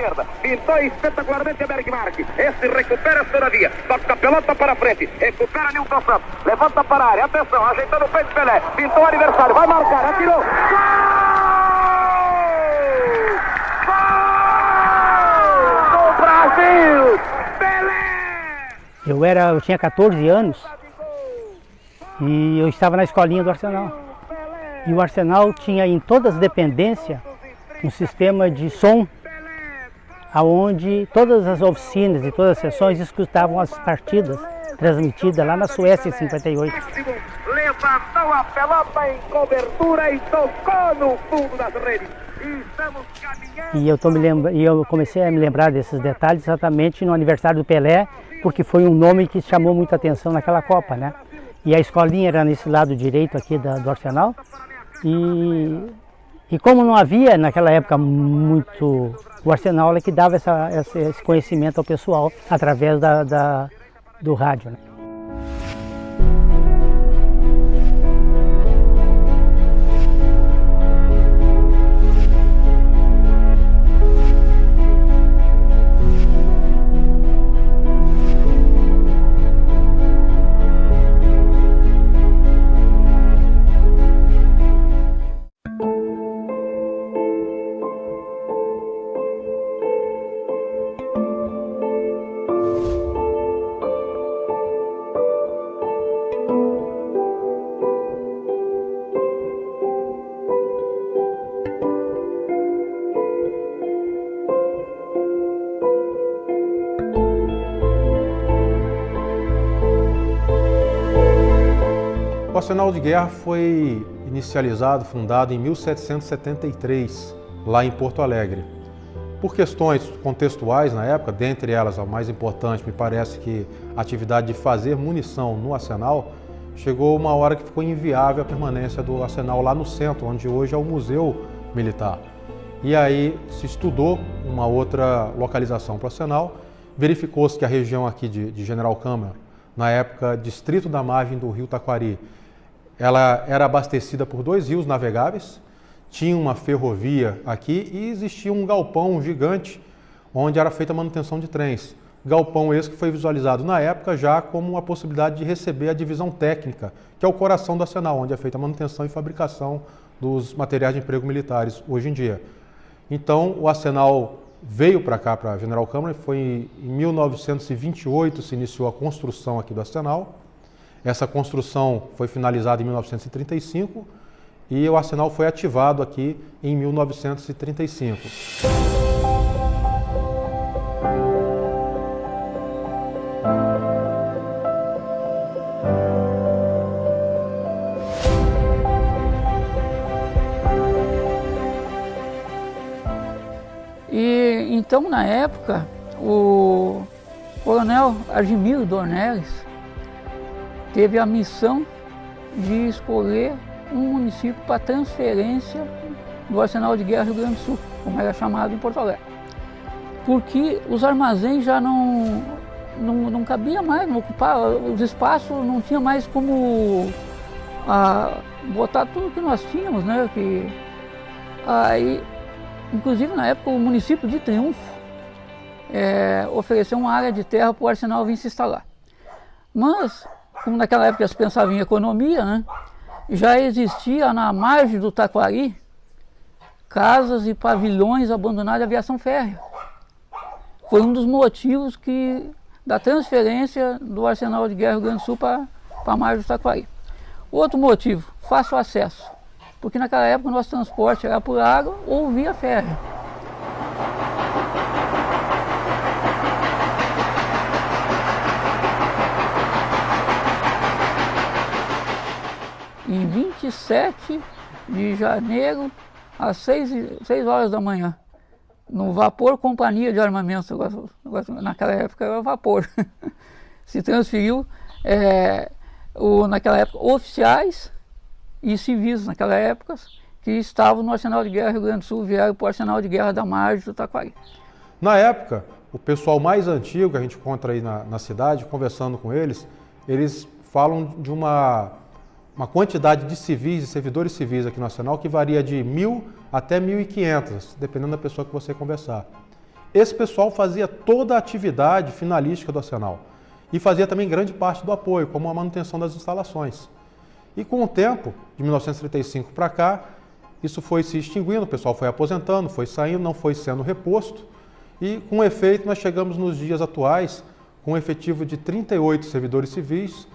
esquerda. Pintou espetacularmente a Bergmark. Esse recupera a Soravia. Toca a pelota para frente. Recupera Nilton Santos. Levanta para a área. Atenção, ajeitando o peito Pelé. Pintou o adversário. Vai marcar. Atirou. Gol! Gol do Brasil! Pelé! Eu tinha 14 anos e eu estava na escolinha do Arsenal. E o Arsenal tinha em todas as dependências um sistema de som, onde todas as oficinas e todas as sessões escutavam as partidas transmitidas lá na Suécia em 58. Levantou a pelota em cobertura e tocou no fundo das redes. Estamos caminhando. E eu comecei a me lembrar desses detalhes exatamente no aniversário do Pelé, porque foi um nome que chamou muita atenção naquela Copa, né? E a escolinha era nesse lado direito aqui do Arsenal. E como não havia naquela época muito, o Arsenal é que dava esse conhecimento ao pessoal através do rádio, né? O Arsenal de Guerra foi fundado em 1773, lá em Porto Alegre. Por questões contextuais na época, dentre elas a mais importante, me parece que a atividade de fazer munição no Arsenal, chegou uma hora que ficou inviável a permanência do Arsenal lá no centro, onde hoje é o Museu Militar. E aí se estudou uma outra localização para o Arsenal, verificou-se que a região aqui de General Câmara, na época distrito da margem do rio Taquari, ela era abastecida por 2 rios navegáveis, tinha uma ferrovia aqui e existia um galpão gigante onde era feita a manutenção de trens. Galpão esse que foi visualizado na época já como a possibilidade de receber a divisão técnica, que é o coração do Arsenal, onde é feita a manutenção e fabricação dos materiais de emprego militares hoje em dia. Então o Arsenal veio para cá, para General Câmara, foi em 1928 se iniciou a construção aqui do Arsenal. Essa construção foi finalizada em 1935 e o Arsenal foi ativado aqui em 1935. E então, na época, o coronel Argimiro Dornelles teve a missão de escolher um município para transferência do Arsenal de Guerra Rio Grande do Sul, como era chamado em Porto Alegre. Porque os armazéns já não cabia mais, não ocupava, os espaços não tinha mais como botar tudo que nós tínhamos, né? Aí, inclusive na época o município de Triunfo ofereceu uma área de terra para o Arsenal vir se instalar. Mas, como naquela época se pensava em economia, né, já existia na margem do Taquari casas e pavilhões abandonados de aviação férrea. Foi um dos motivos da transferência do Arsenal de Guerra Rio Grande do Sul para a margem do Taquari. Outro motivo, fácil acesso, porque naquela época o nosso transporte era por água ou via férrea. Em 27 de janeiro, às 6 horas da manhã, no vapor Companhia de Armamento, naquela época era vapor, se transferiu, naquela época, oficiais e civis, naquela época, que estavam no Arsenal de Guerra Rio Grande do Sul, vieram para o Arsenal de Guerra da Margem do Taquari. Na época, o pessoal mais antigo que a gente encontra aí na cidade, conversando com eles falam de uma quantidade de civis e servidores civis aqui no Arsenal que varia de 1.000 até 1.500, dependendo da pessoa que você conversar. Esse pessoal fazia toda a atividade finalística do arsenal e fazia também grande parte do apoio, como a manutenção das instalações. E com o tempo, de 1935 para cá, isso foi se extinguindo, o pessoal foi aposentando, foi saindo, não foi sendo reposto. E com efeito, nós chegamos nos dias atuais com um efetivo de 38 servidores civis,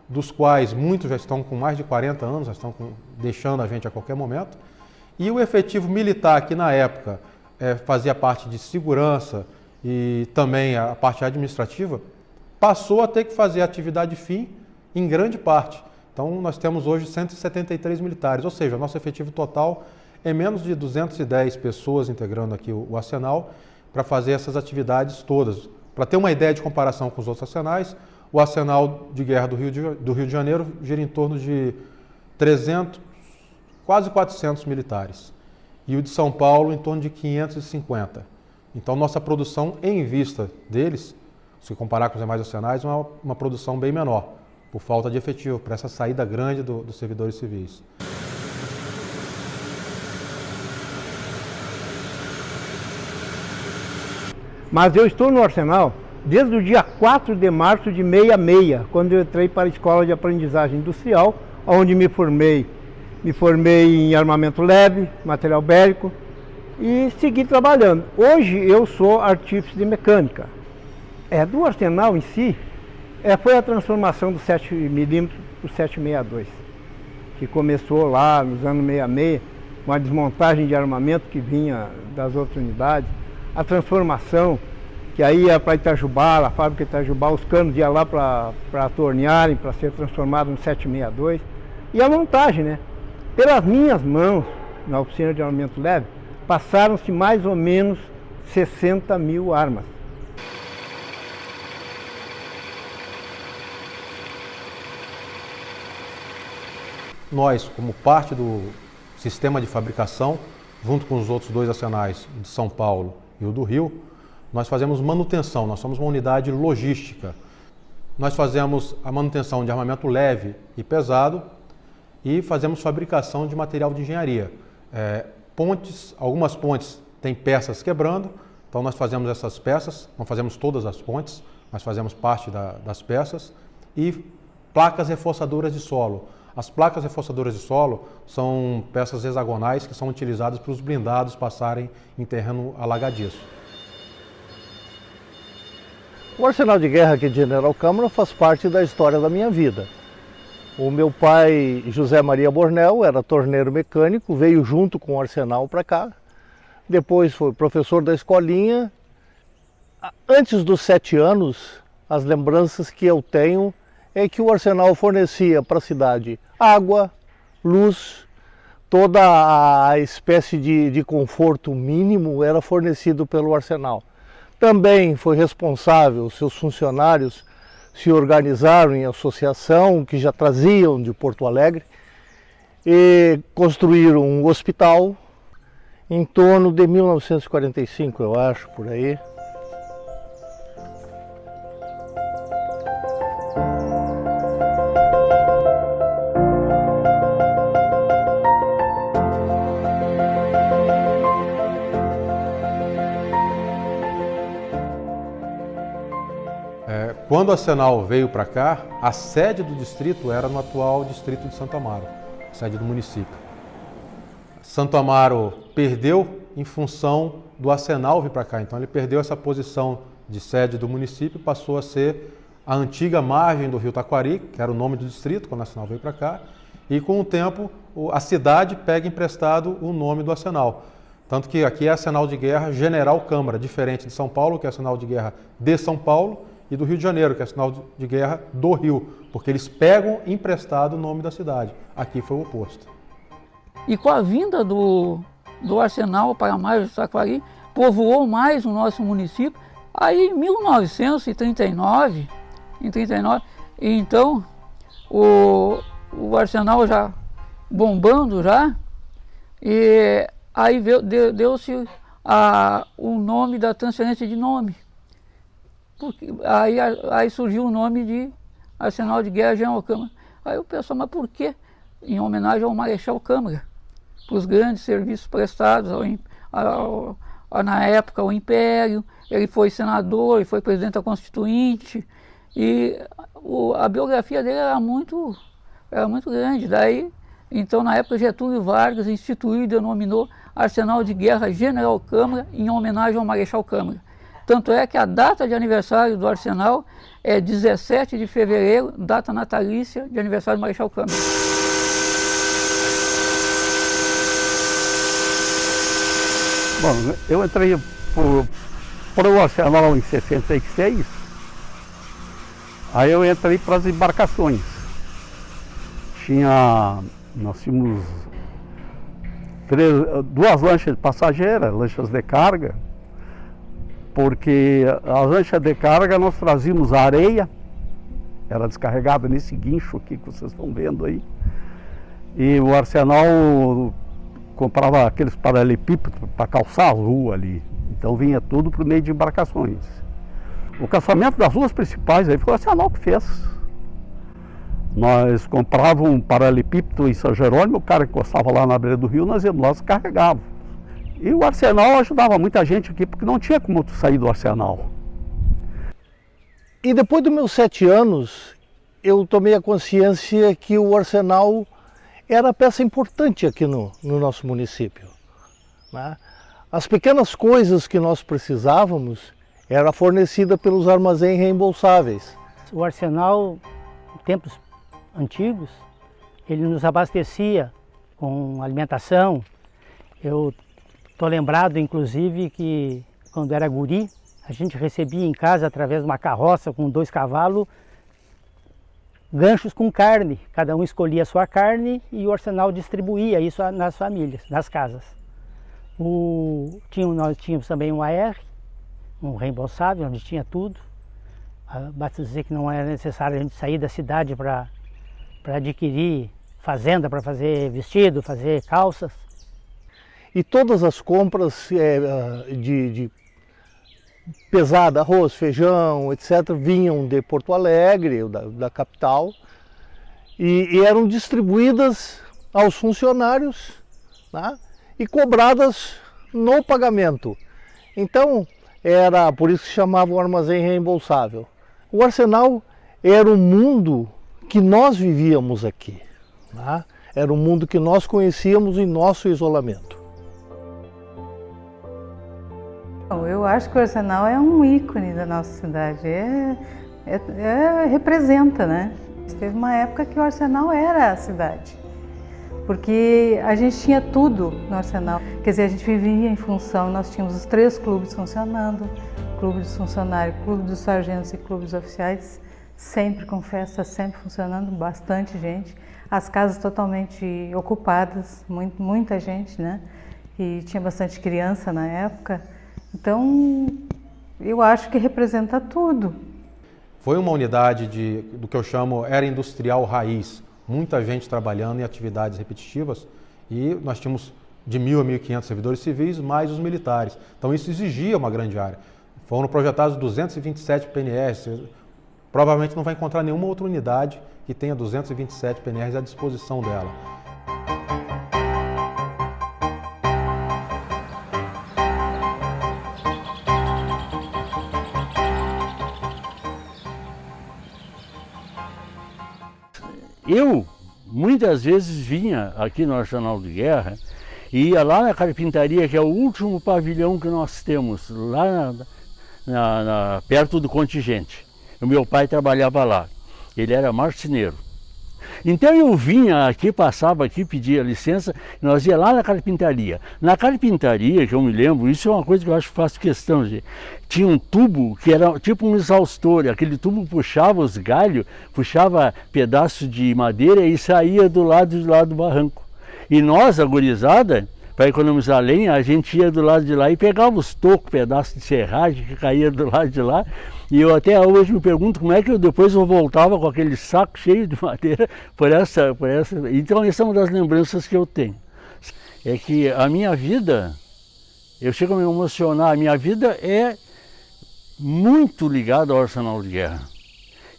dos quais muitos já estão com mais de 40 anos, já estão deixando a gente a qualquer momento. E o efetivo militar, que na época fazia parte de segurança e também a parte administrativa, passou a ter que fazer a atividade fim em grande parte. Então, nós temos hoje 173 militares, ou seja, o nosso efetivo total é menos de 210 pessoas integrando aqui o arsenal para fazer essas atividades todas. Para ter uma ideia de comparação com os outros arsenais, o arsenal de guerra do Rio de Janeiro gira em torno de 300, quase 400 militares. E o de São Paulo em torno de 550. Então, nossa produção em vista deles, se comparar com os demais arsenais, é uma produção bem menor, por falta de efetivo, para essa saída grande dos servidores civis. Mas eu estou no arsenal desde o dia 4 de março de 66, quando eu entrei para a Escola de Aprendizagem Industrial, onde me formei em armamento leve, material bélico e segui trabalhando. Hoje eu sou artífice de mecânica. Do arsenal em si, foi a transformação do 7mm para o 762, que começou lá nos anos 66, com a desmontagem de armamento que vinha das outras unidades, a transformação, que aí ia para Itajubá, a fábrica de Itajubá, os canos iam lá para tornearem, para ser transformado no 762, e a montagem, né? Pelas minhas mãos, na oficina de armamento leve, passaram-se mais ou menos 60 mil armas. Nós, como parte do sistema de fabricação, junto com os outros dois arsenais, de São Paulo e o do Rio, nós fazemos manutenção, nós somos uma unidade logística. Nós fazemos a manutenção de armamento leve e pesado e fazemos fabricação de material de engenharia. Algumas pontes têm peças quebrando, então nós fazemos essas peças, não fazemos todas as pontes, mas fazemos parte das peças, e placas reforçadoras de solo. As placas reforçadoras de solo são peças hexagonais que são utilizadas para os blindados passarem em terreno alagadiço. O arsenal de guerra aqui de General Câmara faz parte da história da minha vida. O meu pai, José Maria Bornel, era torneiro mecânico, veio junto com o arsenal para cá. Depois foi professor da escolinha. Antes dos 7 anos, as lembranças que eu tenho é que o arsenal fornecia para a cidade água, luz, toda a espécie de conforto mínimo era fornecido pelo arsenal. Também foi responsável, seus funcionários se organizaram em associação, que já traziam de Porto Alegre, e construíram um hospital em torno de 1945, eu acho, por aí. Quando o arsenal veio para cá, a sede do distrito era no atual distrito de Santo Amaro, sede do município. Santo Amaro perdeu em função do arsenal vir para cá, então ele perdeu essa posição de sede do município, passou a ser a antiga margem do rio Taquari, que era o nome do distrito quando o arsenal veio para cá, e com o tempo a cidade pega emprestado o nome do arsenal. Tanto que aqui é arsenal de guerra General Câmara, diferente de São Paulo, que é arsenal de guerra de São Paulo, e do Rio de Janeiro, que é sinal de guerra do Rio, porque eles pegam emprestado o nome da cidade. Aqui foi o oposto. E com a vinda do arsenal para mais do Taquari, povoou mais o nosso município. Aí em 1939, então o arsenal já bombando já, e aí deu-se o nome da transferência de nome. Porque aí surgiu o nome de Arsenal de Guerra General Câmara. Aí o pessoal, mas por quê? Em homenagem ao Marechal Câmara, para os grandes serviços prestados na época, o Império, ele foi senador, ele foi presidente da Constituinte, e a biografia dele era muito grande. Daí, então, na época, Getúlio Vargas instituiu e denominou Arsenal de Guerra General Câmara em homenagem ao Marechal Câmara. Tanto é que a data de aniversário do Arsenal é 17 de fevereiro, data natalícia de aniversário do Marechal Câmara. Bom, eu entrei para o Arsenal em 66, aí eu entrei para as embarcações. Nós tínhamos duas lanchas de passageira, lanchas de carga, porque as lanchas de carga nós trazíamos a areia, era descarregada nesse guincho aqui que vocês estão vendo aí, e o Arsenal comprava aqueles paralelepípedos para calçar a rua ali, então vinha tudo por meio de embarcações. O calçamento das ruas principais aí foi o Arsenal que fez. Nós comprávamos um paralelepípedo em São Jerônimo, o cara encostava lá na beira do rio, nós íamos lá e carregávamos. E o Arsenal ajudava muita gente aqui, porque não tinha como sair do Arsenal. E depois dos meus 7 anos, eu tomei a consciência que o Arsenal era peça importante aqui no nosso município, né? As pequenas coisas que nós precisávamos eram fornecidas pelos armazéns reembolsáveis. O Arsenal, em tempos antigos, ele nos abastecia com alimentação. Eu estou lembrado, inclusive, que quando era guri, a gente recebia em casa, através de uma carroça com 2 cavalos, ganchos com carne. Cada um escolhia a sua carne e o Arsenal distribuía isso nas famílias, nas casas. Nós tínhamos também um AR, um reembolsável, onde tinha tudo. Basta dizer que não era necessário a gente sair da cidade para adquirir fazenda, para fazer vestido, fazer calças. E todas as compras de pesada, arroz, feijão, etc., vinham de Porto Alegre, da capital, e eram distribuídas aos funcionários, né, e cobradas no pagamento. Então, era por isso que chamava o armazém reembolsável. O Arsenal era o mundo que nós vivíamos aqui, né? Era o mundo que nós conhecíamos em nosso isolamento. Eu acho que o Arsenal é um ícone da nossa cidade, representa, né? Teve uma época que o Arsenal era a cidade, porque a gente tinha tudo no Arsenal. Quer dizer, a gente vivia em função, nós tínhamos os 3 clubes funcionando, clube dos funcionários, clube dos sargentos e clubes oficiais, sempre com festa, sempre funcionando, bastante gente. As casas totalmente ocupadas, muita gente, né? E tinha bastante criança na época. Então, eu acho que representa tudo. Foi uma unidade do que eu chamo era industrial raiz. Muita gente trabalhando em atividades repetitivas e nós tínhamos de 1.000 a 1.500 servidores civis, mais os militares. Então isso exigia uma grande área. Foram projetados 227 PNRs. Provavelmente não vai encontrar nenhuma outra unidade que tenha 227 PNRs à disposição dela. Eu, muitas vezes, vinha aqui no Arsenal de Guerra e ia lá na carpintaria, que é o último pavilhão que nós temos, lá perto do contingente. O meu pai trabalhava lá, ele era marceneiro. Então eu vinha aqui, passava aqui, pedia licença, nós ia lá na carpintaria. Na carpintaria, que eu me lembro, isso é uma coisa que eu acho que faço questão de... Tinha um tubo que era tipo um exaustor, aquele tubo puxava os galhos, puxava pedaços de madeira e saía do lado do barranco. E nós, a gurizada, para economizar lenha, a gente ia do lado de lá e pegava os tocos, pedaços de serragem que caía do lado de lá. E eu até hoje me pergunto como é que depois eu voltava com aquele saco cheio de madeira por essa. Então essa é uma das lembranças que eu tenho. É que a minha vida, eu chego a me emocionar, a minha vida é muito ligada ao Arsenal de Guerra.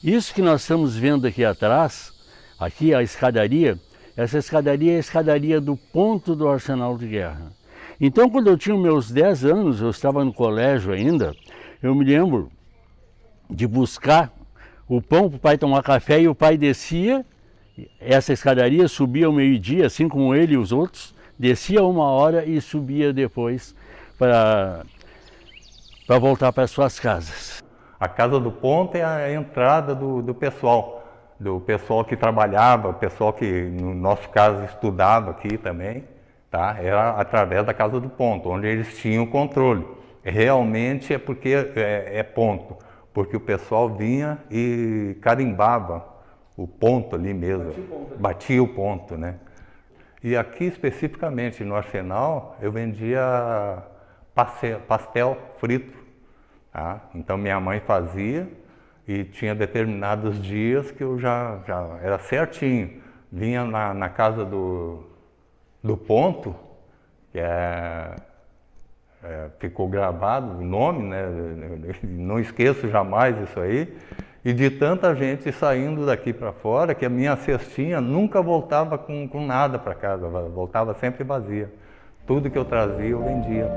Isso que nós estamos vendo aqui atrás, aqui a escadaria, essa escadaria é a escadaria do ponto do Arsenal de Guerra. Então, quando eu tinha meus 10 anos, eu estava no colégio ainda, eu me lembro de buscar o pão para o pai tomar café e o pai descia essa escadaria, subia ao meio-dia, assim como ele e os outros, descia 1 hora e subia depois para voltar para as suas casas. A Casa do Ponto é a entrada do pessoal que trabalhava, o pessoal que, no nosso caso, estudava aqui também, tá? Era através da Casa do Ponto, onde eles tinham o controle. Realmente é porque é ponto, porque o pessoal vinha e carimbava o ponto ali mesmo, batia o ponto, né? E aqui especificamente no Arsenal eu vendia pastel frito, tá? Então minha mãe fazia e tinha determinados dias que eu já era certinho. Vinha na casa do ponto, que ficou gravado o nome, né? Não esqueço jamais isso aí. E de tanta gente saindo daqui para fora, que a minha cestinha nunca voltava com nada para casa, voltava sempre vazia. Tudo que eu trazia eu vendia.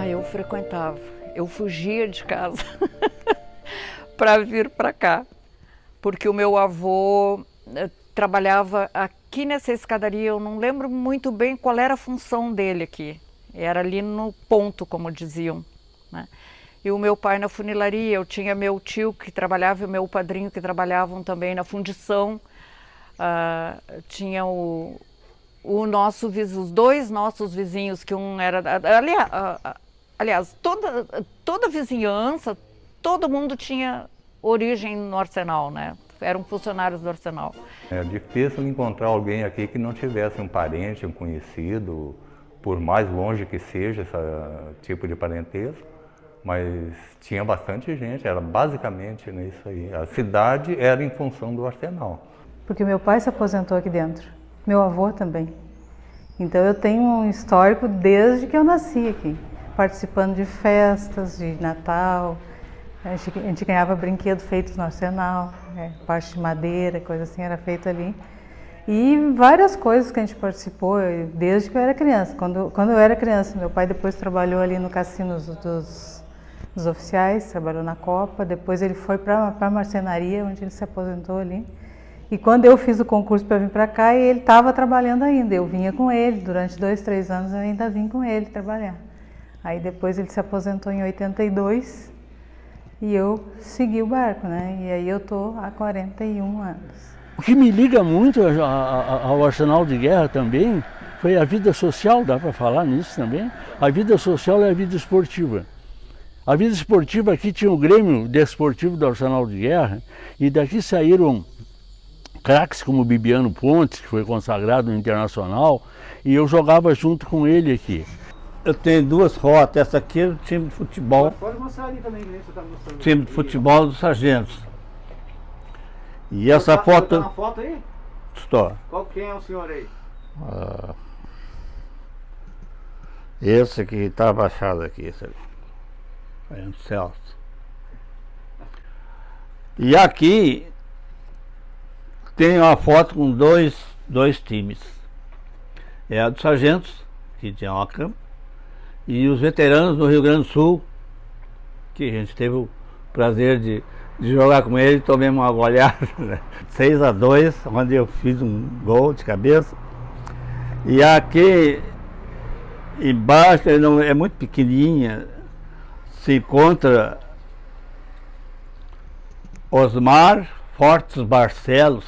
Eu frequentava, eu fugia de casa para vir para cá, porque o meu avô trabalhava aqui nessa escadaria, eu não lembro muito bem qual era a função dele aqui, era ali no ponto, como diziam, né? E o meu pai na funilaria, eu tinha meu tio que trabalhava e o meu padrinho que trabalhavam também na fundição, tinha os dois nossos vizinhos, que um era... Aliás, toda a vizinhança, todo mundo tinha origem no Arsenal, né? Eram funcionários do Arsenal. É difícil encontrar alguém aqui que não tivesse um parente, um conhecido, por mais longe que seja esse tipo de parentesco, mas tinha bastante gente, era basicamente isso aí. A cidade era em função do Arsenal. Porque meu pai se aposentou aqui dentro, meu avô também. Então eu tenho um histórico desde que eu nasci aqui, participando de festas, de Natal. A gente ganhava brinquedos feitos no Arsenal, parte de madeira, coisa assim era feita ali. E várias coisas que a gente participou desde que eu era criança. Quando eu era criança, meu pai depois trabalhou ali no cassino dos oficiais, trabalhou na Copa, depois ele foi para a marcenaria, onde ele se aposentou ali. E quando eu fiz o concurso para vir para cá, ele estava trabalhando ainda, eu vinha com ele, durante 2, 3 anos eu ainda vim com ele trabalhar. Aí depois ele se aposentou em 82 e eu segui o barco, né? E aí eu estou há 41 anos. O que me liga muito ao Arsenal de Guerra também foi a vida social, dá para falar nisso também? A vida social e a vida esportiva. A vida esportiva aqui tinha o Grêmio Desportivo do Arsenal de Guerra e daqui saíram craques como Bibiano Pontes, que foi consagrado no Internacional, e eu jogava junto com ele aqui. Eu tenho 2 fotos, essa aqui é o time de futebol. Pode mostrar ali também, que você está mostrando. Time de futebol dos sargentos. E essa foto... Tá uma foto aí? Estou. Quem é o senhor aí? Esse aqui está abaixado aqui, esse ali. Celso. E aqui tem uma foto com dois times. É a dos sargentos, que tinha uma campo, e os veteranos do Rio Grande do Sul, que a gente teve o prazer de jogar com ele, tomemos uma goleada, né? 6-2, onde eu fiz um gol de cabeça. E aqui embaixo, é muito pequenininha, se encontra Osmar Fortes Barcelos,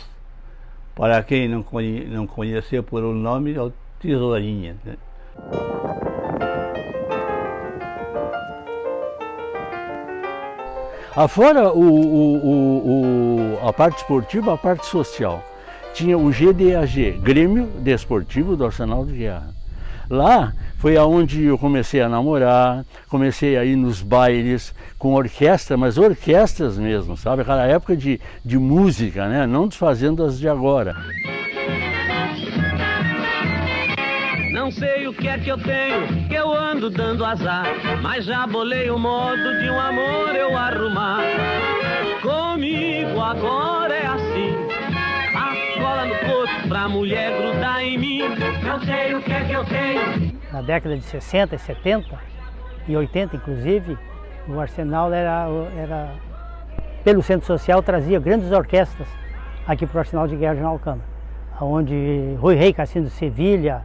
para quem não conhecia por o nome, é o Tesourinha, né? Afora a parte esportiva, a parte social, tinha o GDAG, Grêmio Desportivo do Arsenal de Guerra. Lá foi aonde eu comecei a namorar, comecei a ir nos bailes com orquestra, mas orquestras mesmo, sabe? Aquela época de música, né? Não desfazendo as de agora. Não sei o que é que eu tenho, que eu ando dando azar, mas já bolei o modo de um amor eu arrumar. Comigo agora é assim, a cola no corpo pra mulher grudar. não sei o que é que eu tenho. Na década de 60, 70 e 80, inclusive, o Arsenal era pelo Centro Social, trazia grandes orquestras aqui para o Arsenal de Guerra General Câmara, onde Rui Rei Cassino de Sevilha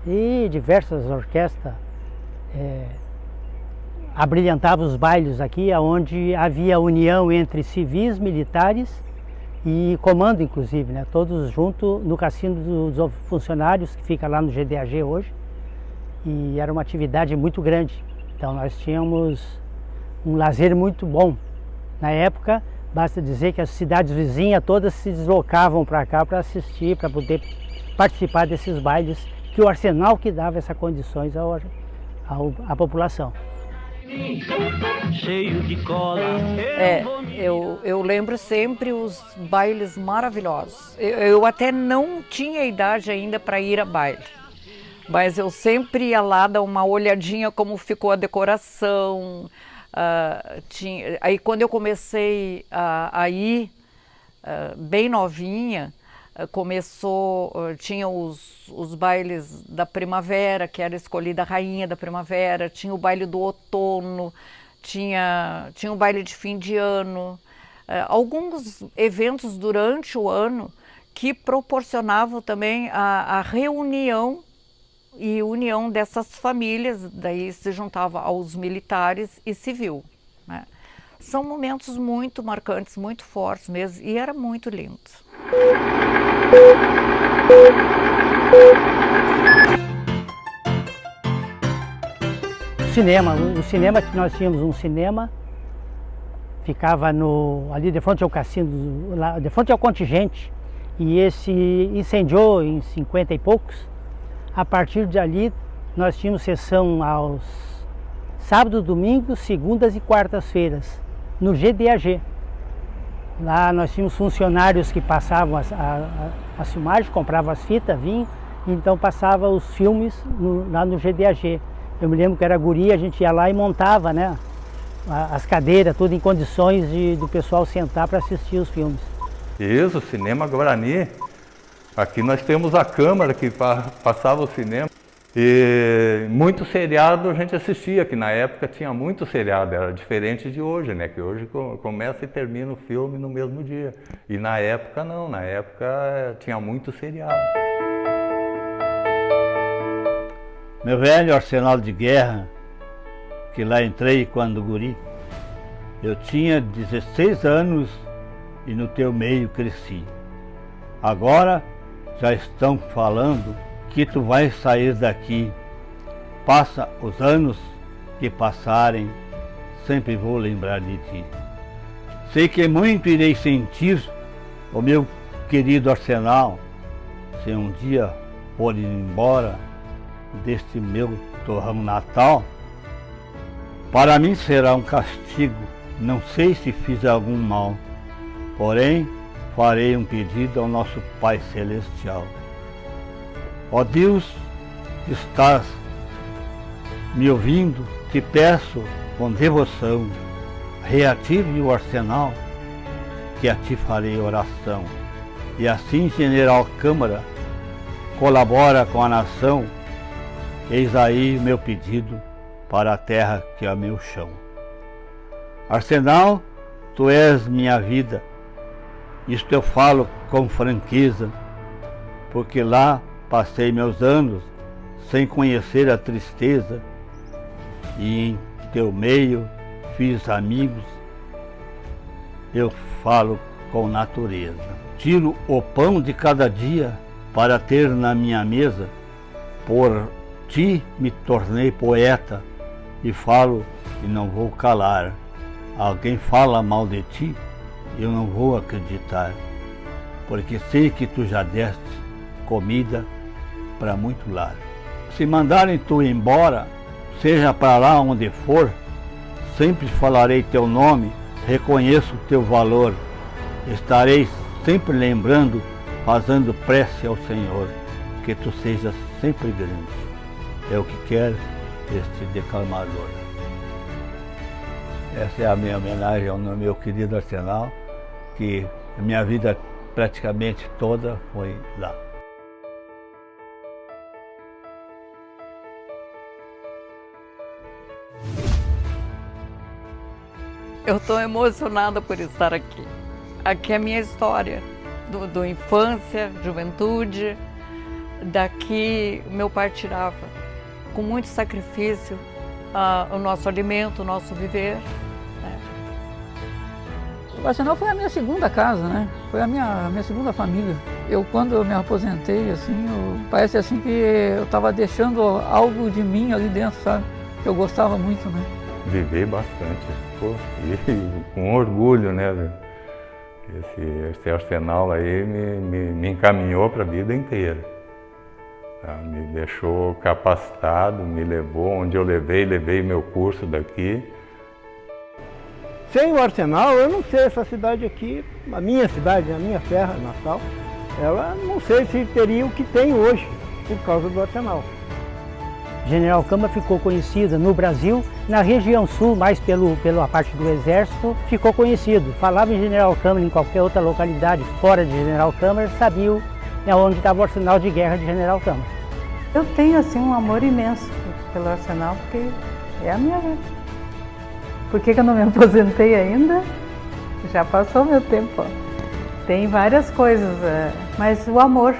e diversas orquestras abrilhantavam os bailes aqui, onde havia união entre civis, militares e comando, inclusive, né? Todos juntos no Cassino dos Funcionários, que fica lá no GDAG hoje, e era uma atividade muito grande. Então nós tínhamos um lazer muito bom. Na época, basta dizer que as cidades vizinhas todas se deslocavam para cá para assistir, para poder participar desses bailes, que o Arsenal que dava essas condições à população. Cheio de cola. Eu lembro sempre os bailes maravilhosos. Eu até não tinha idade ainda para ir a baile, mas eu sempre ia lá dar uma olhadinha como ficou a decoração. Aí quando eu comecei a ir bem novinha, tinha os bailes da primavera, que era escolhida a rainha da primavera, tinha o baile do outono, tinha o baile de fim de ano, alguns eventos durante o ano que proporcionavam também a reunião e união dessas famílias, daí se juntava aos militares e civil, né? São momentos muito marcantes, muito fortes mesmo, e era muito lindo. O cinema que nós tínhamos um cinema, ficava ali de frente ao cassino, de frente ao contingente, e esse incendiou em 50 e poucos. A partir de ali nós tínhamos sessão aos sábados, domingos, segundas e quartas-feiras, no GDAG. Lá nós tínhamos funcionários que passavam as filmagens, compravam as fitas, vinham, então passava os filmes lá no GDAG. Eu me lembro que era guri, a gente ia lá e montava, né, as cadeiras, tudo em condições do pessoal sentar para assistir os filmes. Isso, Cinema Guarani. Aqui nós temos a câmara que passava o cinema. E muito seriado a gente assistia, que na época tinha muito seriado, era diferente de hoje, né? Que hoje começa e termina o filme no mesmo dia. E na época não, na época tinha muito seriado. Meu velho Arsenal de Guerra, que lá entrei quando guri, eu tinha 16 anos e no teu meio cresci. Agora já estão falando que tu vais sair daqui. Passa os anos que passarem, sempre vou lembrar de ti. Sei que muito irei sentir o meu querido Arsenal, se um dia for ir embora deste meu torrão natal. Para mim será um castigo, não sei se fiz algum mal, porém farei um pedido ao nosso Pai Celestial. Ó Deus, estás me ouvindo, te peço com devoção, reative o arsenal, que a ti farei oração. E assim, General Câmara, colabora com a nação, eis aí meu pedido para a terra que é meu chão. Arsenal, tu és minha vida, isto eu falo com franqueza, porque lá passei meus anos sem conhecer a tristeza, e em teu meio fiz amigos, eu falo com natureza. Tiro o pão de cada dia para ter na minha mesa, por ti me tornei poeta e falo e não vou calar. Alguém fala mal de ti, eu não vou acreditar, porque sei que tu já deste comida para muito lar. Se mandarem tu embora, seja para lá onde for, sempre falarei teu nome, reconheço teu valor, estarei sempre lembrando, fazendo prece ao Senhor, que tu sejas sempre grande. É o que quer este declamador. Essa é a minha homenagem ao meu querido Arsenal, que a minha vida praticamente toda foi lá. Eu estou emocionada por estar aqui. Aqui é a minha história, do infância, juventude. Daqui meu pai tirava, com muito sacrifício, o nosso alimento, o nosso viver. O Arsenal foi a minha segunda casa, né? Foi a minha segunda família. Quando eu me aposentei, assim, parece assim que eu estava deixando algo de mim ali dentro, sabe? Que eu gostava muito, né? Vivi bastante, pô, e com orgulho, né? Esse Arsenal aí me encaminhou para a vida inteira. Tá? Me deixou capacitado, me levou onde eu levei meu curso daqui. Sem o Arsenal, eu não sei essa cidade aqui, a minha cidade, a minha terra natal, ela não sei se teria o que tem hoje, por causa do Arsenal. General Câmara ficou conhecida no Brasil, na região sul, mais pela parte do Exército, ficou conhecido. Falava em General Câmara em qualquer outra localidade fora de General Câmara, sabiam onde estava o Arsenal de Guerra de General Câmara. Eu tenho assim um amor imenso pelo Arsenal, porque é a minha vida. Por que eu não me aposentei ainda? Já passou meu tempo. Tem várias coisas, mas o amor.